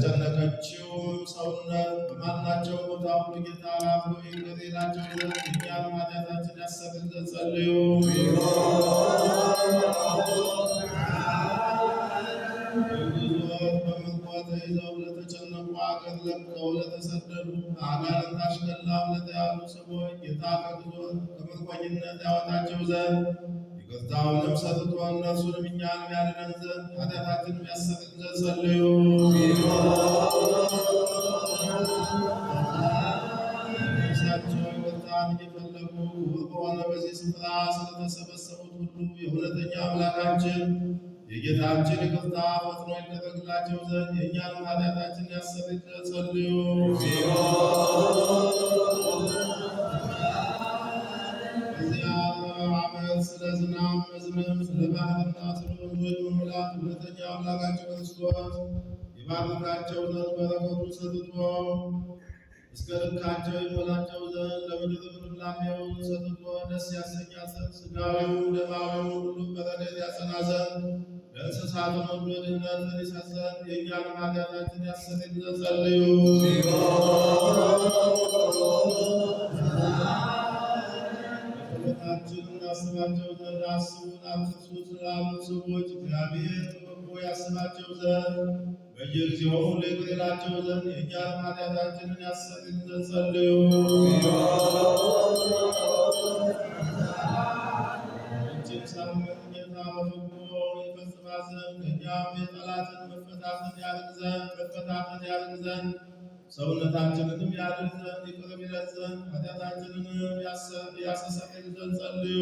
ለተጨነቀችውም ሰውነት በማናቸው ቦታ ሁሉ ጌታ አብሮ ይቅር ይላቸው ዘንድ እኛንም ኃጢአታችን ያሰብን ዘንድ ጸልዩ። በግዞት በምርኮ ተይዘው ለተጨነቁ አገር ለቀው ለተሰደዱ አጋንንት አሽከላም ለተያዙ ሰዎች ጌታ ከግዞት ከምርኮኝነት ያወጣቸው ዘንድ ይቅርታውንም ሰጥቶ እነርሱንም እኛንም ያድነን ዘንድ ኃጢአታችንም ያሰብን ዘንድ ጸልዩ። ነፍሳቸው ይቅርታን እየፈለጉ በሆነ በዚህ ስፍራ ስለተሰበሰቡት ሁሉ የእውነተኛ አምላካችን የጌታችን ይቅርታ ፈጥኖ ይደረግላቸው ዘንድ የእኛንም ኃጢአታችን ያሰብን ዘንድ ጸልዩ። በዚያ ዓመት ስለ ዝናብ መዝነብ ስለ ባህርና ስለ ወንዞች መሙላት እውነተኛ አምላካችን ክርስቶስ ይባርካቸው ዘንድ በረከቱን ሰጥቶ እስከ ልካቸው ይሞላቸው ዘንድ ለምድር ልምላሜውን ሰጥቶ ደስ ያሰኛት ዘንድ ሥጋዊውን ደማዊውን ሁሉ በረድኤት ያጸና ዘንድ ለእንስሳትም ሁሉ ድኅነትን ይሰጥ ዘንድ የእኛንም ኃጢአታችን ያሰረይ ዘንድ ጸልዩ። በጸሎታችን እናስባቸው ዘንድ አስቡን አትርሱን ስላሉን ሰዎች እግዚአብሔር በበጎ ያስባቸው ዘንድ በየጊዜው ይቅር ይላቸው ዘንድ የእኛንም ኃጢአታችንን ያሰረይ ዘንድ ጸልዩ። ይህችን ሳምንት ጌታ በበጎ ይፈጽማት ዘንድ እኛም የጠላትን መፈታትን ያድን ዘንድ ሰውነታችንንም ያድን ዘንድ ይቅር ይለን ዘንድ ኃጢአታችንንም ያስተሰርይ ዘንድ ጸልዩ።